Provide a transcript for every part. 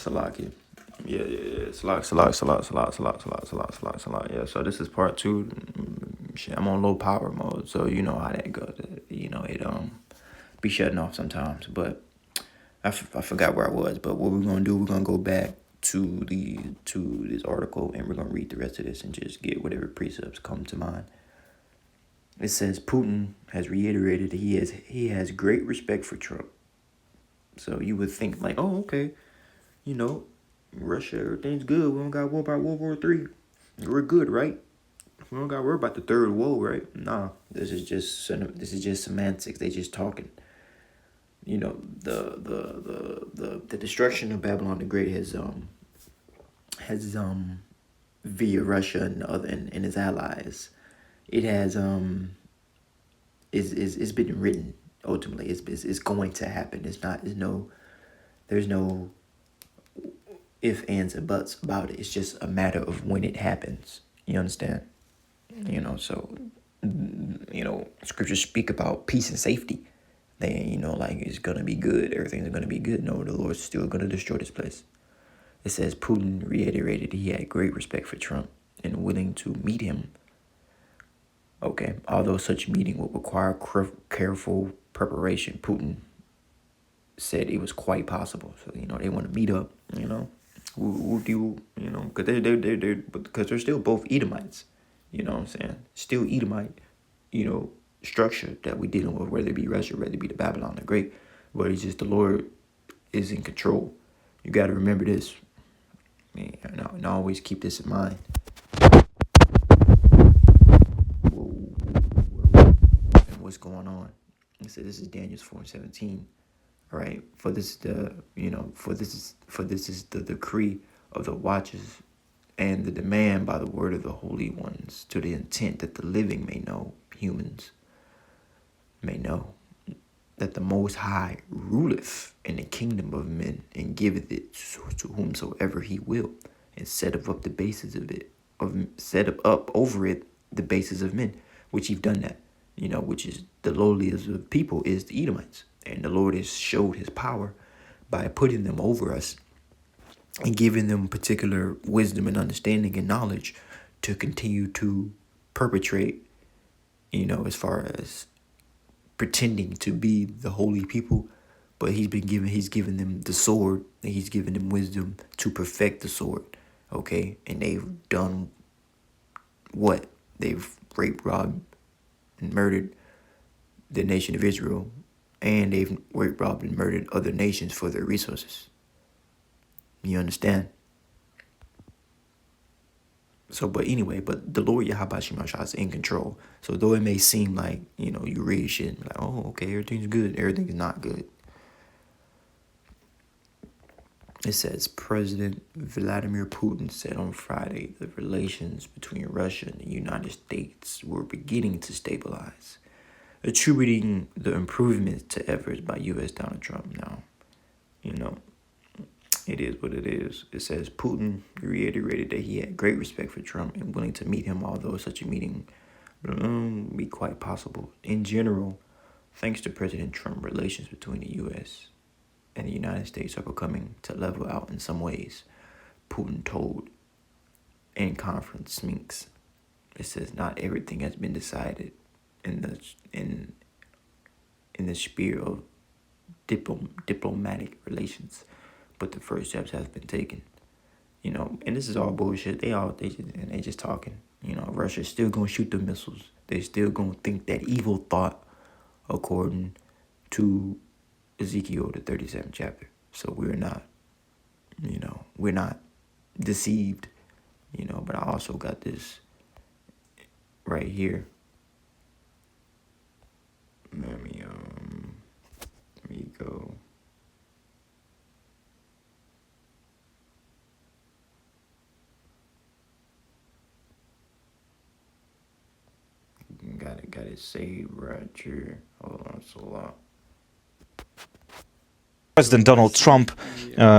Salaki. Yeah. Salak. Yeah, so this is part two. Shit, I'm on low power mode, so you know how that goes. You know, it be shutting off sometimes. But I forgot where I was. But what we're gonna do, we're gonna go back to this article, and we're gonna read the rest of this and just get whatever precepts come to mind. It says Putin has reiterated that he has great respect for Trump. So you would think like, oh, okay, you know, Russia, everything's good. We don't got to worry about World War III. We're good, right? We don't got to worry about the third war, right? Nah, this is just semantics. They just talking. You know, the destruction of Babylon the Great has via Russia and his allies, it has it's been written. Ultimately, it's going to happen. There's no ifs, ands, and buts about it. It's just a matter of when it happens. You understand? You know, so, you know, scriptures speak about peace and safety. They, you know, like it's going to be good. Everything's going to be good. No, the Lord's still going to destroy this place. It says Putin reiterated he had great respect for Trump and willing to meet him. Okay, although such meeting would require careful preparation, Putin said it was quite possible. So, you know, they want to meet up, you know. You know, because they're still both Edomites, you know what I'm saying? Still Edomite, you know, structure that we dealing with, whether it be Russia, whether it be the Babylon the Great, but it's just the Lord is in control. You got to remember this, and always keep this in mind. And what's going on? It said this is Daniel 4:17. All right, for this is the decree of the watchers and the demand by the word of the holy ones, to the intent that the living may know, humans may know, that the Most High ruleth in the kingdom of men and giveth it to whomsoever he will, and set up the bases of it, set up over it the bases of men, which he've done that, you know, which is the lowliest of people is the Edomites. And the Lord has showed his power by putting them over us and giving them particular wisdom and understanding and knowledge to continue to perpetrate, you know, as far as pretending to be the holy people. But he's given them the sword, and he's given them wisdom to perfect the sword. Okay. And they've done what? They've raped, robbed, and murdered the nation of Israel. And they've raped, robbed, and murdered other nations for their resources. You understand? So, but anyway, but the Lord Yahawashi is in control. So though it may seem like, you know, you read shit and be like, oh, okay, everything's good. Everything's not good. It says President Vladimir Putin said on Friday the relations between Russia and the United States were beginning to stabilize, attributing the improvements to efforts by U.S. Donald Trump. Now, you know, it is what it is. It says Putin reiterated that he had great respect for Trump and willing to meet him, although such a meeting would be quite possible. In general, thanks to President Trump, relations between the U.S. and the United States are becoming to level out in some ways, Putin told in conference Minsk. It says not everything has been decided in the sphere of diplomatic relations, but the first steps have been taken. You know, and this is all bullshit. They just talking. You know, Russia's still gonna shoot the missiles. They still gonna think that evil thought, according to Ezekiel the 37th chapter. So we're not deceived. You know, but I also got this right here. Let me go. Got it saved right here. Hold on, it's a lot. President Donald Trump,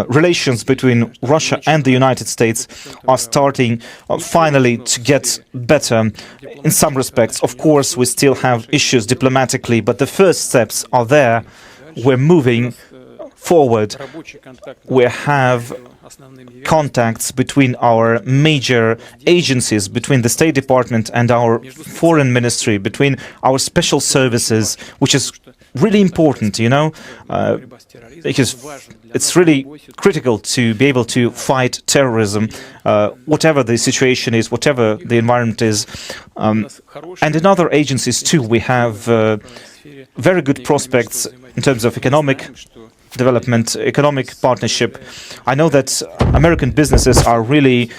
relations between Russia and the United States are starting finally to get better in some respects. Of course, we still have issues diplomatically, but the first steps are there. We're moving forward. We have contacts between our major agencies, between the State Department and our Foreign Ministry, between our special services, which is really important, because it's really critical to be able to fight terrorism, whatever the situation is, whatever the environment is. And in other agencies too, we have very good prospects in terms of economic development, economic partnership. I know that American businesses are really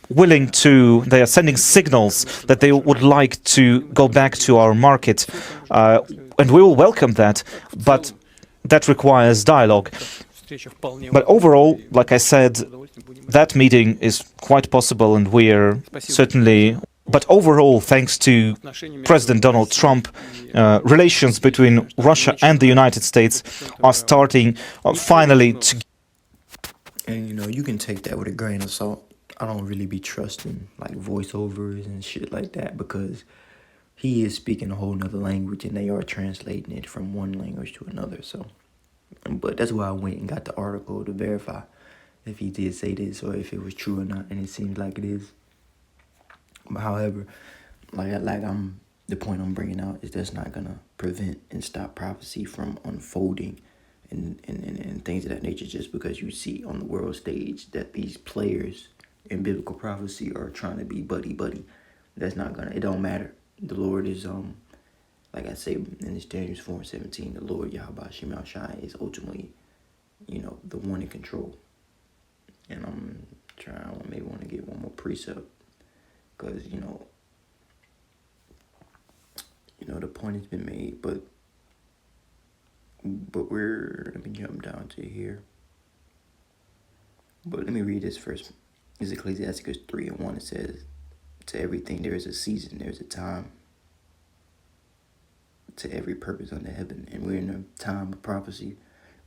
willing to, they are sending signals that they would like to go back to our market, and we will welcome that, but that requires dialogue. But overall, like I said, that meeting is quite possible, and we are certainly... But overall, thanks to President Donald Trump, relations between Russia and the United States are starting finally to... And you can take that with a grain of salt. I don't really be trusting like voiceovers and shit like that, because he is speaking a whole nother language and they are translating it from one language to another. So, but that's why I went and got the article to verify if he did say this or if it was true or not, and it seems like it is. But however, the point I'm bringing out is that's not gonna prevent and stop prophecy from unfolding and things of that nature, just because you see on the world stage that these players in biblical prophecy are trying to be buddy. That's not gonna, it don't matter. The Lord is like I say in this Daniel 4:17, the Lord Yahawashi is ultimately, the one in control. And I'm trying, maybe want to get one more precept, because the point has been made, but let me jump down to here. But let me read this first. It's Ecclesiastes 3:1. It says, "To everything there is a season, there is a time to every purpose under heaven." And we're in a time of prophecy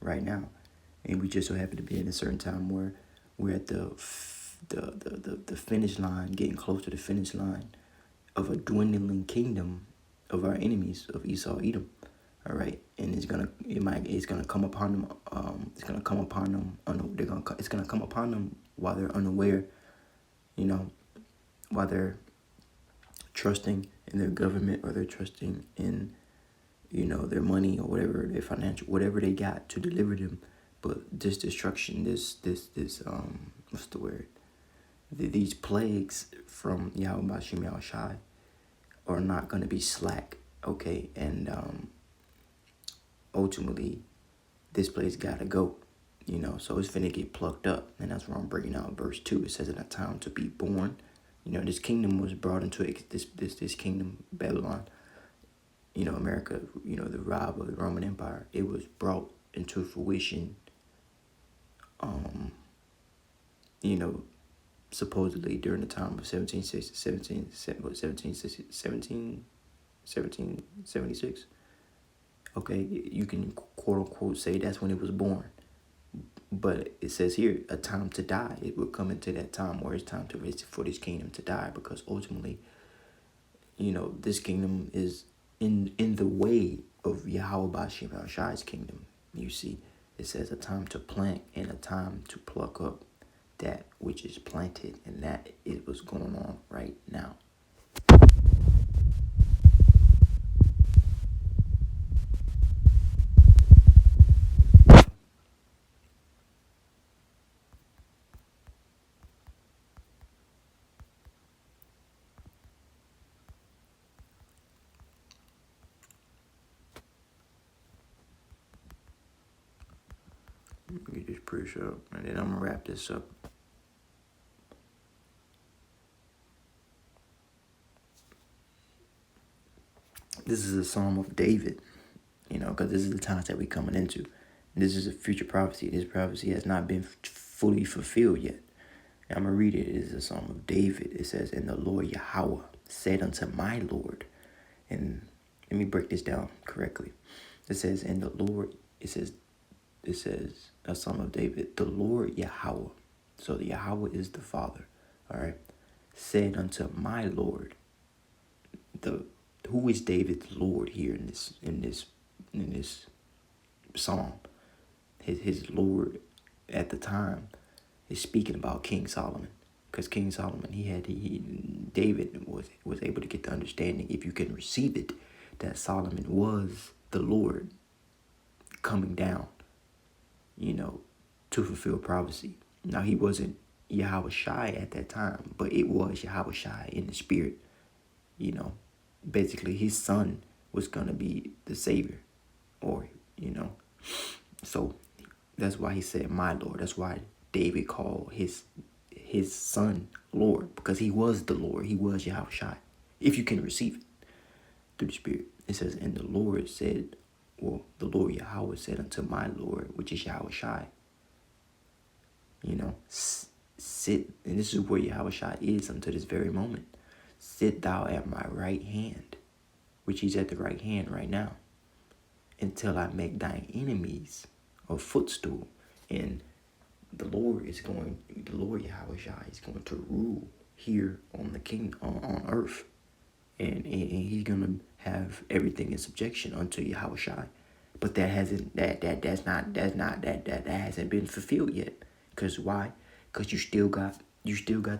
right now, and we just so happen to be in a certain time where we're at the finish line, getting close to the finish line of a dwindling kingdom of our enemies of Esau, Edom. All right, and it's gonna come upon them. It's gonna come upon them. It's gonna come upon them while they're unaware. While they're trusting in their government, or they're trusting in their money, or whatever, their financial, whatever they got to deliver them. But this destruction, this what's the word? These plagues from Yahawashi are not going to be slack, okay? And ultimately, this place got to go, so it's finna get plucked up. And that's where I'm bringing out verse 2. It says, "In a time to be born," this kingdom was brought into this kingdom, Babylon, America, the rob of the Roman Empire. It was brought into fruition, supposedly during the time of 1776. Okay, you can quote unquote say that's when it was born. But it says here, a time to die. It will come into that time where it's time for this kingdom to die, because ultimately, this kingdom is in the way of Yahawah's kingdom. You see, it says a time to plant and a time to pluck up that which is planted, and that is what's going on right now. Let me get this pressure up, and then I'm gonna wrap this up. This is a Psalm of David, because this is the times that we're coming into. This is a future prophecy. This prophecy has not been fully fulfilled yet. And I'm going to read it. It is a Psalm of David. It says, "And the Lord Yahawah said unto my Lord," and let me break this down correctly. It says, "And the Lord," it says, a Psalm of David, "the Lord Yahawah." So the Yahawah is the Father. All right. "Said unto my Lord." Who is David's Lord here in this psalm? his Lord at the time is speaking about King Solomon. Because King Solomon, David was able to get the understanding, if you can receive it, that Solomon was the Lord coming down, to fulfill prophecy. Now, he wasn't Yahawashi at that time, but it was Yahawashi in the spirit. Basically his son was going to be the savior, so that's why he said my Lord. That's why David called his son Lord, because he was the Lord. He was Yahawashi, if you can receive it through the spirit. It says, and the Lord said, the Lord Yahawah said unto my Lord, which is Yahawashi, sit, and this is where Yahawashi is unto this very moment. Sit thou at my right hand, which he's at the right hand right now, until I make thine enemies a footstool. And the Lord Yahawashi is going to rule here on the kingdom, on earth, and he's gonna have everything in subjection unto Yahawashi. But that hasn't been fulfilled yet. Cause why? Cause you still got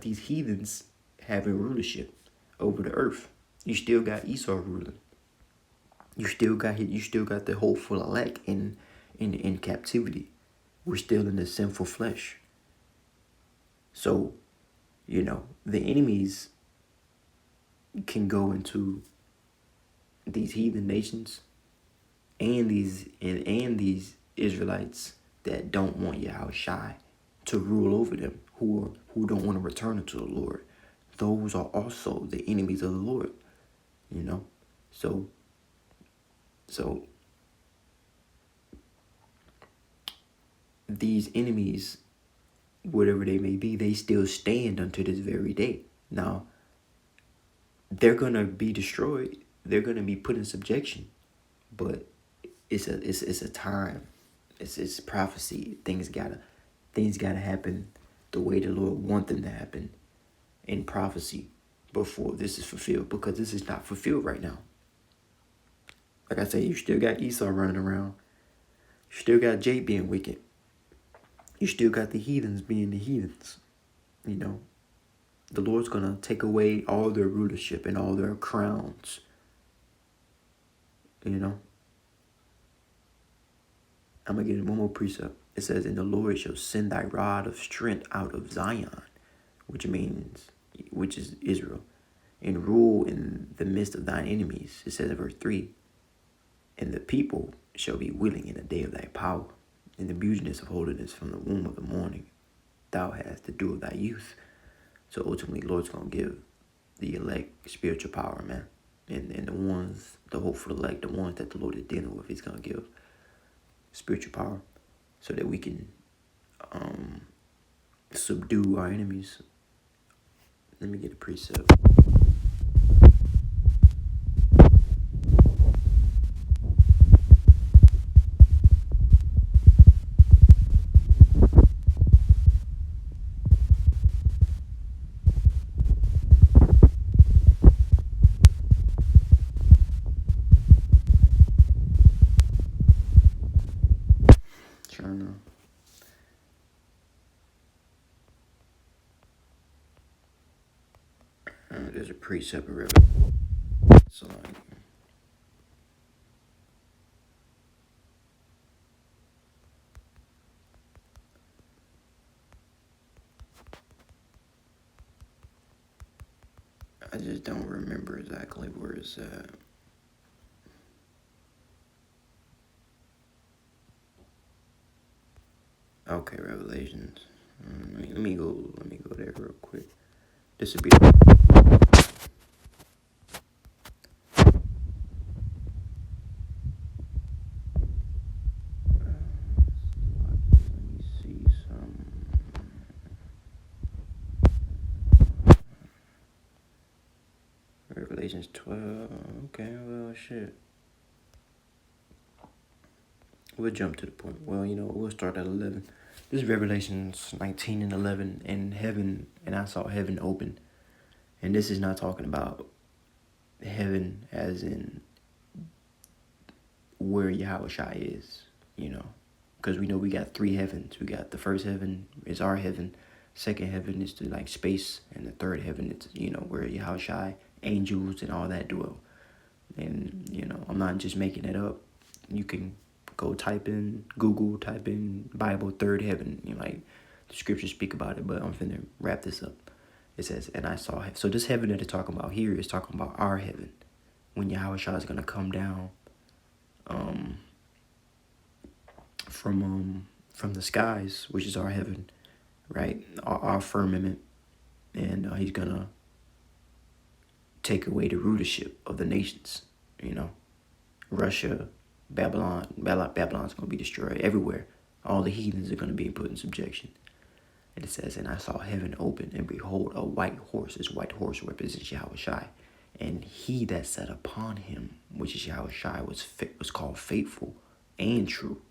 these heathens having rulership over the earth. You still got Esau ruling. You still got the hopeful elect in captivity. We're still in the sinful flesh. So, the enemies can go into these heathen nations and these Israelites that don't want Yahawashi to rule over them, who don't want to return to the Lord. Those are also the enemies of the Lord. So these enemies, whatever they may be, they still stand unto this very day. Now, they're gonna be destroyed. They're gonna be put in subjection, but it's a time. It's prophecy. Things gotta happen the way the Lord wants them to happen in prophecy before this is fulfilled, because this is not fulfilled right now. Like I say, you still got Esau running around. You still got Jay being wicked. You still got the heathens being the heathens. The Lord's going to take away all their rulership and all their crowns. I'm going to get one more precept. It says, and the Lord shall send thy rod of strength out of Zion, which is Israel, and rule in the midst of thine enemies. It says in verse 3, and the people shall be willing in the day of thy power, in the beautiness of holiness from the womb of the morning. Thou hast the dew of thy youth. So ultimately, Lord's going to give the elect spiritual power, man. And the hopeful elect, the ones that the Lord is dealing with, he's going to give spiritual power so that we can subdue our enemies. Let me get a precept. There's a precept of Revelation. So I just don't remember exactly where it's at. Okay, Revelations. Let me go there real quick. This would be. Revelations 12. Okay, well, shit. We'll jump to the point. Well, we'll start at 11. This is Revelations 19 and 11. In heaven, and I saw heaven open. And this is not talking about heaven as in where Yahawashi is, because because we know we got 3 heavens. We got the first heaven is our heaven, second heaven is the like space, and the third heaven is where Yahawashi, angels, and all that dwell. And I'm not just making it up. You can go Google type in Bible third heaven. Like the scriptures speak about it, but I'm finna wrap this up. It says, and I saw heaven. So this heaven that they're talking about here is talking about our heaven, when Yahawashi is gonna come down from the skies, which is our heaven, right? Our firmament, and he's gonna take away the rulership of the nations. Russia, Babylon's gonna be destroyed everywhere. All the heathens are gonna be put in subjection. And it says, and I saw heaven open, and behold, a white horse. This white horse represents Yahawashi. And he that sat upon him, which is Yahawashi, was called faithful and true,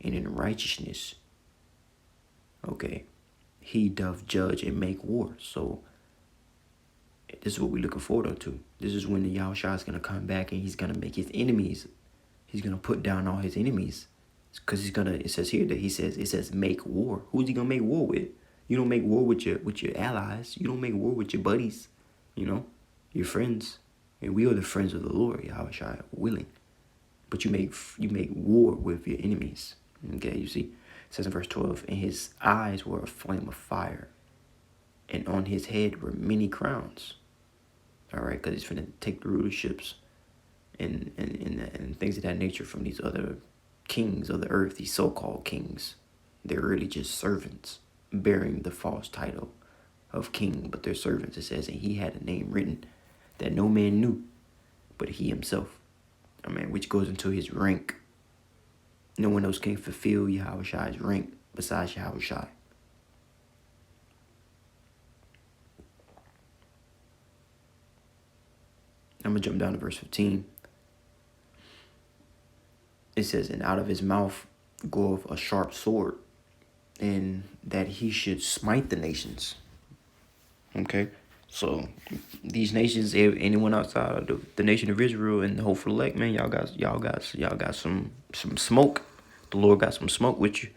and in righteousness, okay, he doth judge and make war. So this is what we're looking forward to. This is when the Yahawashi is going to come back, and he's going to make his enemies, he's going to put down all his enemies. Because it says here that it says make war. Who's he going to make war with? You don't make war with your allies. You don't make war with your buddies, your friends. And we are the friends of the Lord, Yahawashi, willing. But you make war with your enemies. Okay, you see? It says in verse 12, and his eyes were a flame of fire, and on his head were many crowns. All right, because he's finna take the rulerships and things of that nature from these other kings of the earth, these so-called kings. They're really just servants bearing the false title of king, but they're servants. It says, and he had a name written that no man knew but he himself. Which goes into his rank. No one else can fulfill Yahawashi's rank besides Yahawashi. I'm going to jump down to verse 15. It says, and out of his mouth goeth a sharp sword, and that he should smite the nations. Okay? So these nations, anyone outside of the nation of Israel and the hopeful elect, man, y'all got some smoke. The Lord got some smoke with you.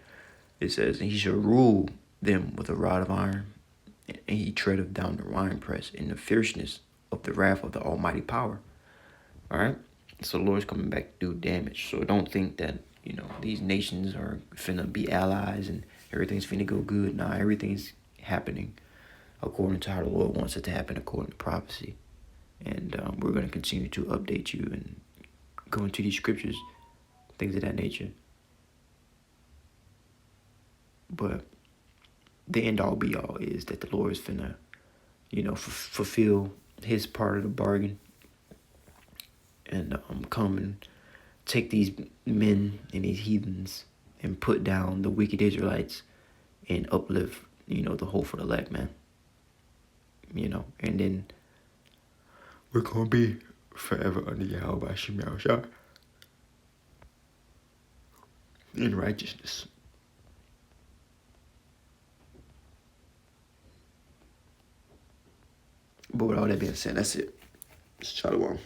It says, and he shall rule them with a rod of iron, and he treadeth down the winepress in the fierceness of the wrath of the Almighty power. All right. So the Lord's coming back to do damage. So don't think that these nations are finna be allies and everything's finna go good. Nah, everything's happening according to how the Lord wants it to happen, according to prophecy. And we're going to continue to update you and go into these scriptures, things of that nature. But the end all be all is that the Lord is finna, fulfill his part of the bargain and come and take these men and these heathens and put down the wicked Israelites and uplift, the hopeful elect, man. And then we're going to be forever under Yahawashi in righteousness. But with all that being said, that's it. Shalom.